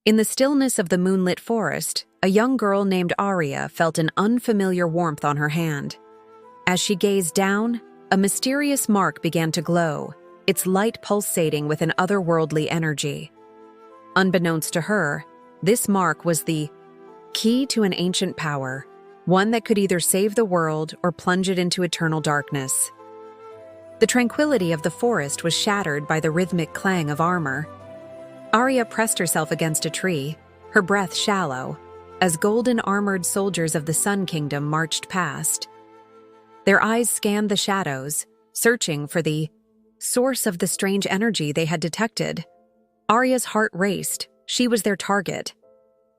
In the stillness of the moonlit forest, a young girl named Arya felt an unfamiliar warmth on her hand. As she gazed down, a mysterious mark began to glow, its light pulsating with an otherworldly energy. Unbeknownst to her, this mark was the key to an ancient power, one that could either save the world or plunge it into eternal darkness. The tranquility of the forest was shattered by the rhythmic clang of armor. Arya pressed herself against a tree, her breath shallow, as golden-armored soldiers of the Sun Kingdom marched past. Their eyes scanned the shadows, searching for the source of the strange energy they had detected. Arya's heart raced. She was their target.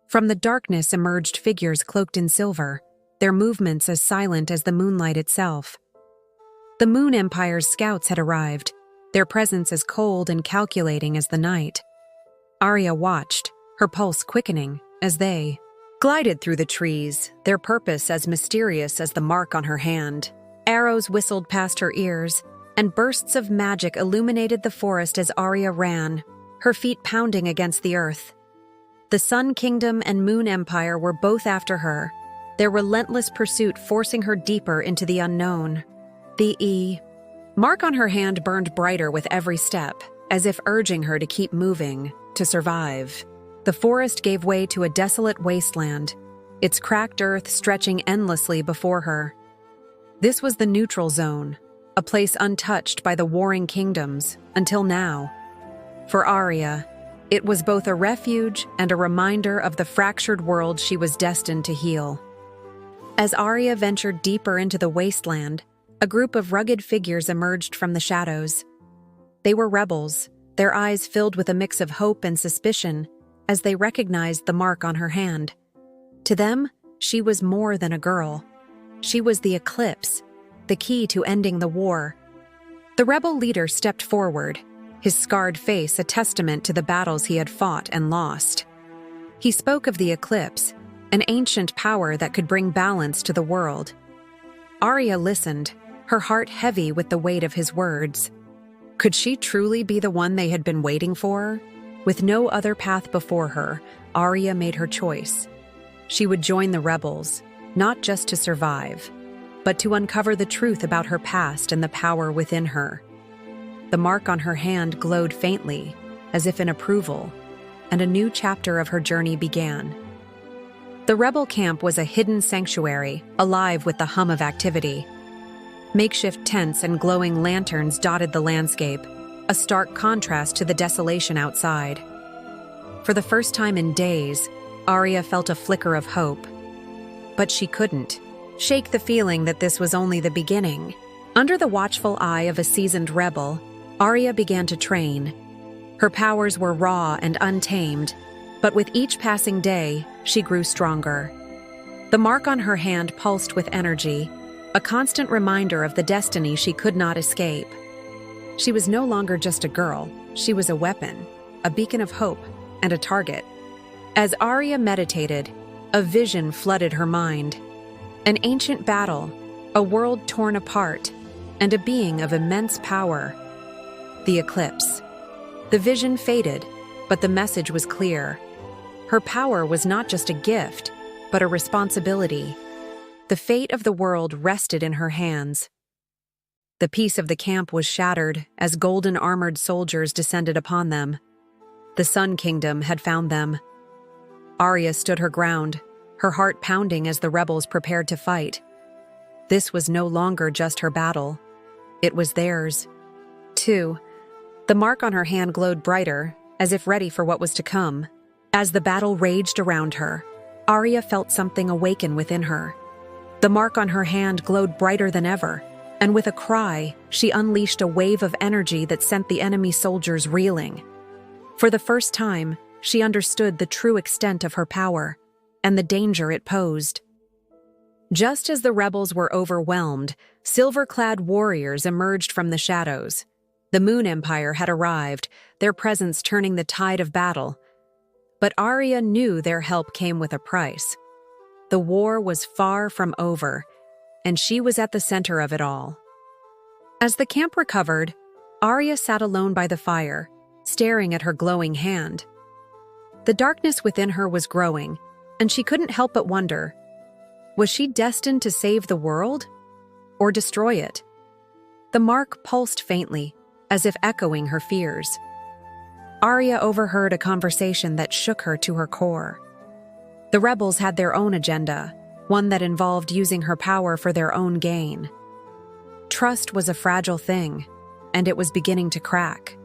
From the darkness emerged figures cloaked in silver, their movements as silent as the moonlight itself. The Moon Empire's scouts had arrived, their presence as cold and calculating as the night. Arya watched, her pulse quickening, as they glided through the trees, their purpose as mysterious as the mark on her hand. Arrows whistled past her ears, and bursts of magic illuminated the forest as Arya ran, her feet pounding against the earth. The Sun Kingdom and Moon Empire were both after her, their relentless pursuit forcing her deeper into the unknown. The mark on her hand burned brighter with every step, as if urging her to keep moving, to survive. The forest gave way to a desolate wasteland, its cracked earth stretching endlessly before her. This was the neutral zone, a place untouched by the warring kingdoms, until now. For Arya, it was both a refuge and a reminder of the fractured world she was destined to heal. As Arya ventured deeper into the wasteland, a group of rugged figures emerged from the shadows. They were rebels, their eyes filled with a mix of hope and suspicion as they recognized the mark on her hand. To them, she was more than a girl. She was the Eclipse, the key to ending the war. The rebel leader stepped forward, his scarred face a testament to the battles he had fought and lost. He spoke of the Eclipse, an ancient power that could bring balance to the world. Arya listened, her heart heavy with the weight of his words. Could she truly be the one they had been waiting for? With no other path before her, Arya made her choice. She would join the rebels, not just to survive, but to uncover the truth about her past and the power within her. The mark on her hand glowed faintly, as if in approval, and a new chapter of her journey began. The rebel camp was a hidden sanctuary, alive with the hum of activity. Makeshift tents and glowing lanterns dotted the landscape, a stark contrast to the desolation outside. For the first time in days, Arya felt a flicker of hope. But she couldn't shake the feeling that this was only the beginning. Under the watchful eye of a seasoned rebel, Arya began to train. Her powers were raw and untamed, but with each passing day, she grew stronger. The mark on her hand pulsed with energy, a constant reminder of the destiny she could not escape. She was no longer just a girl, she was a weapon, a beacon of hope, and a target. As Arya meditated, a vision flooded her mind. An ancient battle, a world torn apart, and a being of immense power. The Eclipse. The vision faded, but the message was clear. Her power was not just a gift, but a responsibility. The fate of the world rested in her hands. The peace of the camp was shattered as golden-armored soldiers descended upon them. The Sun Kingdom had found them. Arya stood her ground, her heart pounding as the rebels prepared to fight. This was no longer just her battle. It was theirs, too. The mark on her hand glowed brighter, as if ready for what was to come. As the battle raged around her, Arya felt something awaken within her. The mark on her hand glowed brighter than ever, and with a cry, she unleashed a wave of energy that sent the enemy soldiers reeling. For the first time, she understood the true extent of her power and the danger it posed. Just as the rebels were overwhelmed, silver-clad warriors emerged from the shadows. The Moon Empire had arrived, their presence turning the tide of battle. But Arya knew their help came with a price. The war was far from over, and she was at the center of it all. As the camp recovered, Arya sat alone by the fire, staring at her glowing hand. The darkness within her was growing, and she couldn't help but wonder, was she destined to save the world or destroy it? The mark pulsed faintly, as if echoing her fears. Arya overheard a conversation that shook her to her core. The rebels had their own agenda, one that involved using her power for their own gain. Trust was a fragile thing, and it was beginning to crack.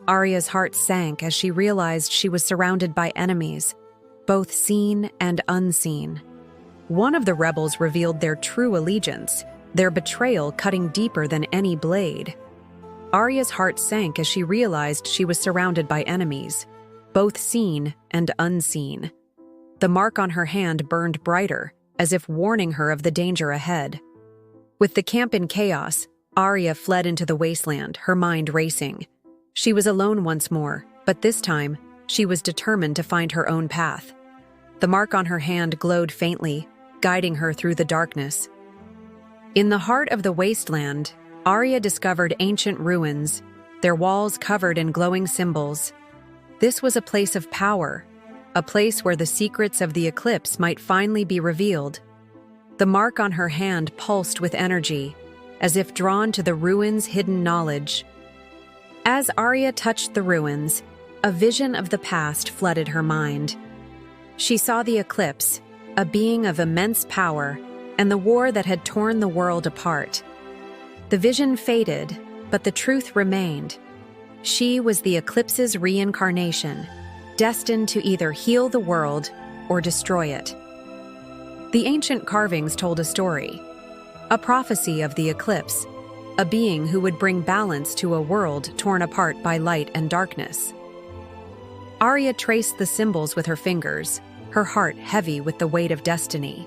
Arya's heart sank as she realized she was surrounded by enemies, both seen and unseen. One of the rebels revealed their true allegiance, their betrayal cutting deeper than any blade. Arya's heart sank as she realized she was surrounded by enemies, both seen and unseen. The mark on her hand burned brighter, as if warning her of the danger ahead. With the camp in chaos, Arya fled into the wasteland, her mind racing. She was alone once more, but this time, she was determined to find her own path. The mark on her hand glowed faintly, guiding her through the darkness. In the heart of the wasteland, Arya discovered ancient ruins, their walls covered in glowing symbols. This was a place of power, a place where the secrets of the Eclipse might finally be revealed. The mark on her hand pulsed with energy, as if drawn to the ruins' hidden knowledge. As Arya touched the ruins, a vision of the past flooded her mind. She saw the Eclipse, a being of immense power, and the war that had torn the world apart. The vision faded, but the truth remained. She was the Eclipse's reincarnation, destined to either heal the world or destroy it. The ancient carvings told a story, a prophecy of the Eclipse, a being who would bring balance to a world torn apart by light and darkness. Arya traced the symbols with her fingers, her heart heavy with the weight of destiny.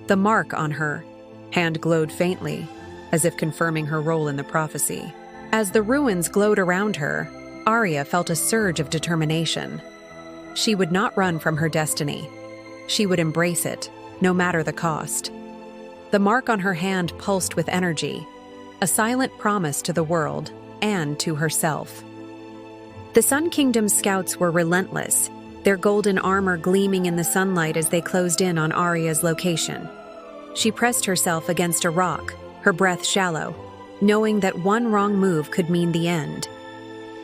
The mark on her hand glowed faintly, as if confirming her role in the prophecy. As the ruins glowed around her, Arya felt a surge of determination. She would not run from her destiny. She would embrace it, no matter the cost. The mark on her hand pulsed with energy, a silent promise to the world and to herself. The Sun Kingdom's scouts were relentless, their golden armor gleaming in the sunlight as they closed in on Arya's location. She pressed herself against a rock, her breath shallow, knowing that one wrong move could mean the end.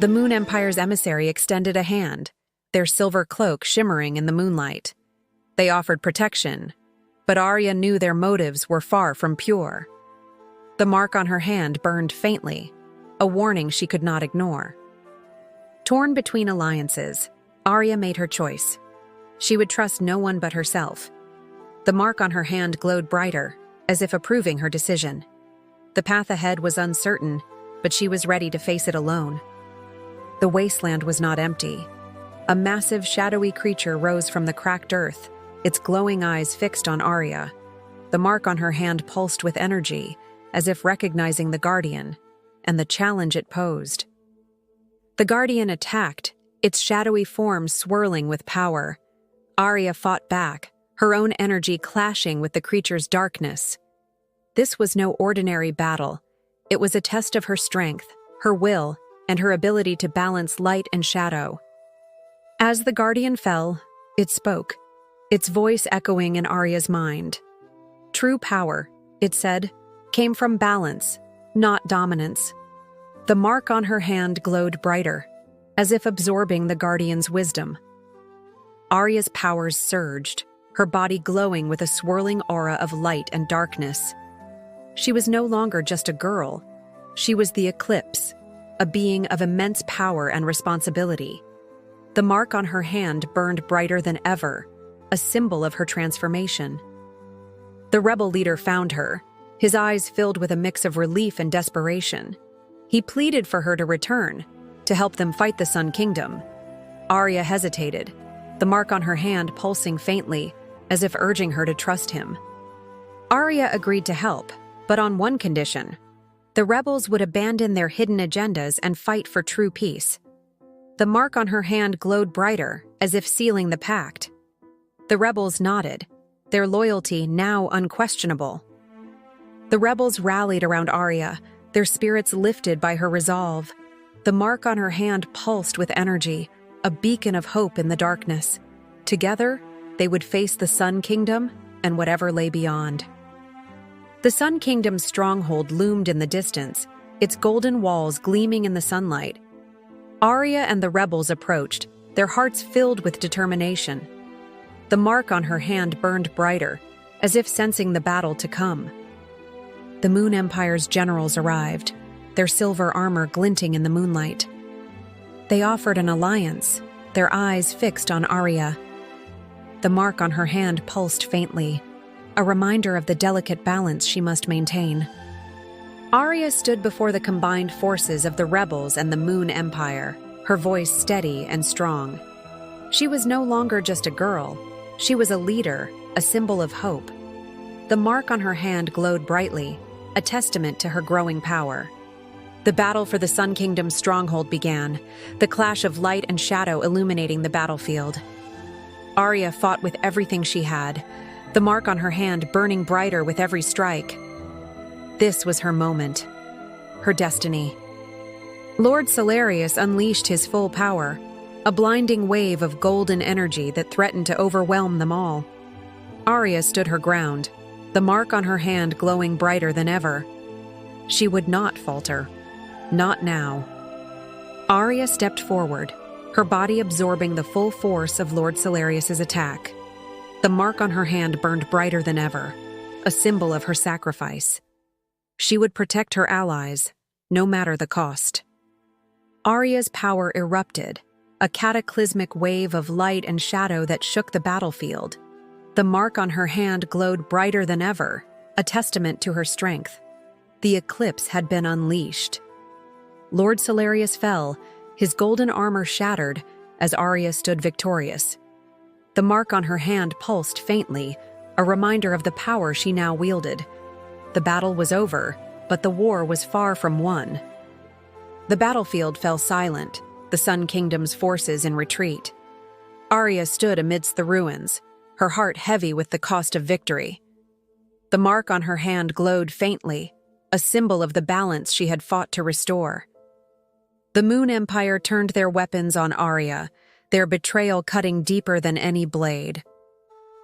The Moon Empire's emissary extended a hand, their silver cloak shimmering in the moonlight. They offered protection, but Arya knew their motives were far from pure. The mark on her hand burned faintly, a warning she could not ignore. Torn between alliances, Arya made her choice. She would trust no one but herself. The mark on her hand glowed brighter, as if approving her decision. The path ahead was uncertain, but she was ready to face it alone. The wasteland was not empty. A massive, shadowy creature rose from the cracked earth, its glowing eyes fixed on Arya. The mark on her hand pulsed with energy, as if recognizing the Guardian and the challenge it posed. The Guardian attacked, its shadowy form swirling with power. Arya fought back, her own energy clashing with the creature's darkness. This was no ordinary battle. It was a test of her strength, her will, and her ability to balance light and shadow. As the Guardian fell, it spoke, its voice echoing in Arya's mind. True power, it said, came from balance, not dominance. The mark on her hand glowed brighter, as if absorbing the Guardian's wisdom. Arya's powers surged, her body glowing with a swirling aura of light and darkness. She was no longer just a girl. She was the Eclipse, a being of immense power and responsibility. The mark on her hand burned brighter than ever, a symbol of her transformation. The rebel leader found her, his eyes filled with a mix of relief and desperation. He pleaded for her to return, to help them fight the Sun Kingdom. Arya hesitated, the mark on her hand pulsing faintly, as if urging her to trust him. Arya agreed to help, but on one condition: the rebels would abandon their hidden agendas and fight for true peace. The mark on her hand glowed brighter, as if sealing the pact. The rebels nodded, their loyalty now unquestionable. The rebels rallied around Arya, their spirits lifted by her resolve. The mark on her hand pulsed with energy, a beacon of hope in the darkness. Together, they would face the Sun Kingdom and whatever lay beyond. The Sun Kingdom's stronghold loomed in the distance, its golden walls gleaming in the sunlight. Arya and the rebels approached, their hearts filled with determination. The mark on her hand burned brighter, as if sensing the battle to come. The Moon Empire's generals arrived, their silver armor glinting in the moonlight. They offered an alliance, their eyes fixed on Arya. The mark on her hand pulsed faintly, a reminder of the delicate balance she must maintain. Arya stood before the combined forces of the rebels and the Moon Empire, her voice steady and strong. She was no longer just a girl. She was a leader, a symbol of hope. The mark on her hand glowed brightly, a testament to her growing power. The battle for the Sun Kingdom's stronghold began, the clash of light and shadow illuminating the battlefield. Arya fought with everything she had, the mark on her hand burning brighter with every strike. This was her moment, her destiny. Lord Solarius unleashed his full power, a blinding wave of golden energy that threatened to overwhelm them all. Arya stood her ground, the mark on her hand glowing brighter than ever. She would not falter. Not now. Arya stepped forward, her body absorbing the full force of Lord Solarius's attack. The mark on her hand burned brighter than ever, a symbol of her sacrifice. She would protect her allies, no matter the cost. Arya's power erupted, a cataclysmic wave of light and shadow that shook the battlefield. The mark on her hand glowed brighter than ever, a testament to her strength. The Eclipse had been unleashed. Lord Solarius fell, his golden armor shattered, as Arya stood victorious. The mark on her hand pulsed faintly, a reminder of the power she now wielded. The battle was over, but the war was far from won. The battlefield fell silent, the Sun Kingdom's forces in retreat. Arya stood amidst the ruins, her heart heavy with the cost of victory. The mark on her hand glowed faintly, a symbol of the balance she had fought to restore. The Moon Empire turned their weapons on Arya, their betrayal cutting deeper than any blade.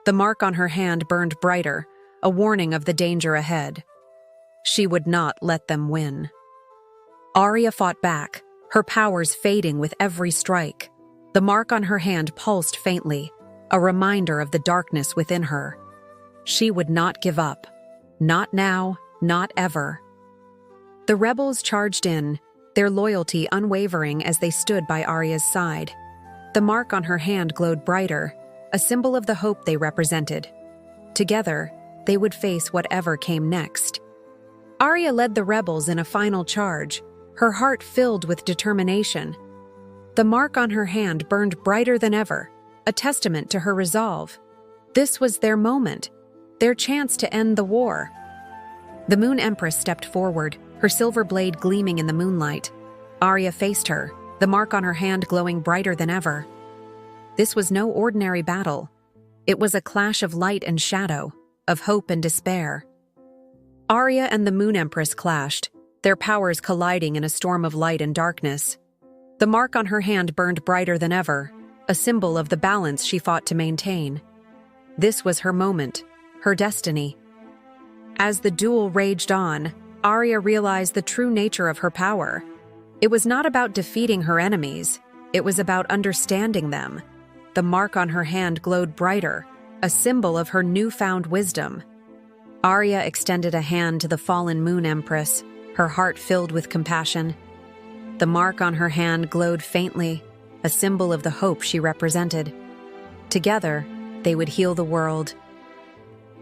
The mark on her hand burned brighter, a warning of the danger ahead. She would not let them win. Arya fought back, her powers fading with every strike. The mark on her hand pulsed faintly, a reminder of the darkness within her. She would not give up. Not now, not ever. The rebels charged in, their loyalty unwavering as they stood by Arya's side. The mark on her hand glowed brighter, a symbol of the hope they represented. Together, they would face whatever came next. Arya led the rebels in a final charge, her heart filled with determination. The mark on her hand burned brighter than ever, a testament to her resolve. This was their moment, their chance to end the war. The Moon Empress stepped forward, her silver blade gleaming in the moonlight. Arya faced her, the mark on her hand glowing brighter than ever. This was no ordinary battle. It was a clash of light and shadow, of hope and despair. Arya and the Moon Empress clashed, their powers colliding in a storm of light and darkness. The mark on her hand burned brighter than ever, a symbol of the balance she fought to maintain. This was her moment, her destiny. As the duel raged on, Arya realized the true nature of her power. It was not about defeating her enemies, it was about understanding them. The mark on her hand glowed brighter, a symbol of her newfound wisdom. Arya extended a hand to the fallen Moon Empress, her heart filled with compassion. The mark on her hand glowed faintly, a symbol of the hope she represented. Together, they would heal the world.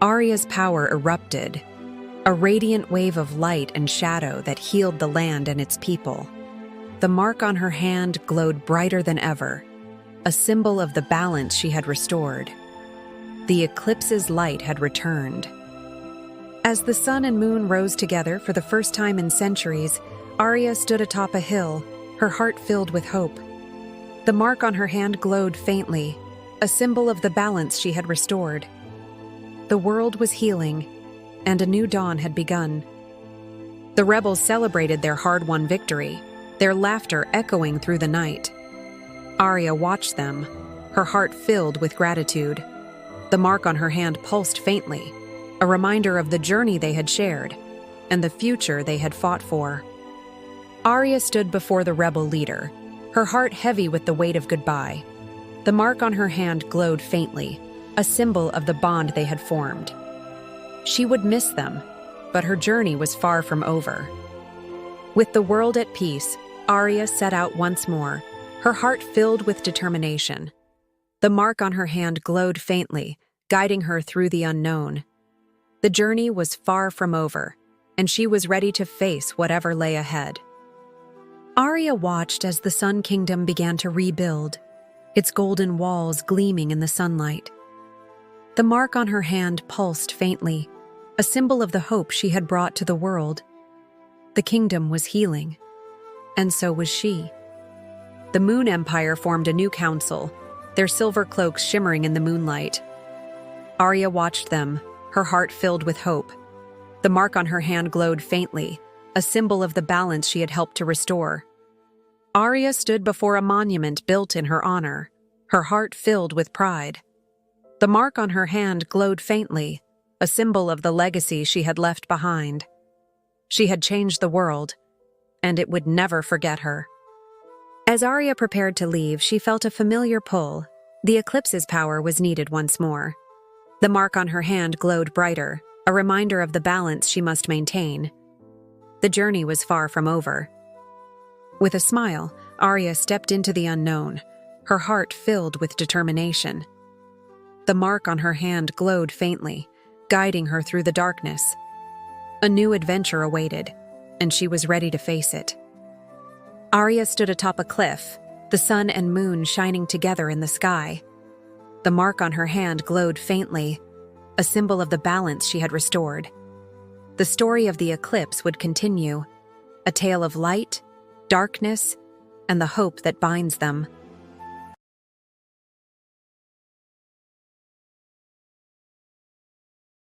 Arya's power erupted, a radiant wave of light and shadow that healed the land and its people. The mark on her hand glowed brighter than ever, a symbol of the balance she had restored. The Eclipse's light had returned. As the sun and moon rose together for the first time in centuries, Arya stood atop a hill, her heart filled with hope. The mark on her hand glowed faintly, a symbol of the balance she had restored. The world was healing, and a new dawn had begun. The rebels celebrated their hard-won victory, their laughter echoing through the night. Arya watched them, her heart filled with gratitude. The mark on her hand pulsed faintly, a reminder of the journey they had shared and the future they had fought for. Arya stood before the rebel leader, her heart heavy with the weight of goodbye. The mark on her hand glowed faintly, a symbol of the bond they had formed. She would miss them, but her journey was far from over. With the world at peace, Arya set out once more, her heart filled with determination. The mark on her hand glowed faintly, guiding her through the unknown. The journey was far from over, and she was ready to face whatever lay ahead. Arya watched as the Sun Kingdom began to rebuild, its golden walls gleaming in the sunlight. The mark on her hand pulsed faintly, a symbol of the hope she had brought to the world. The kingdom was healing, and so was she. The Moon Empire formed a new council, their silver cloaks shimmering in the moonlight. Arya watched them, her heart filled with hope. The mark on her hand glowed faintly, a symbol of the balance she had helped to restore. Arya stood before a monument built in her honor, her heart filled with pride. The mark on her hand glowed faintly, a symbol of the legacy she had left behind. She had changed the world, and it would never forget her. As Arya prepared to leave, she felt a familiar pull. The Eclipse's power was needed once more. The mark on her hand glowed brighter, a reminder of the balance she must maintain. The journey was far from over. With a smile, Arya stepped into the unknown, her heart filled with determination. The mark on her hand glowed faintly, guiding her through the darkness. A new adventure awaited, and she was ready to face it. Arya stood atop a cliff, the sun and moon shining together in the sky. The mark on her hand glowed faintly, a symbol of the balance she had restored. The story of the eclipse would continue, a tale of light, darkness, and the hope that binds them.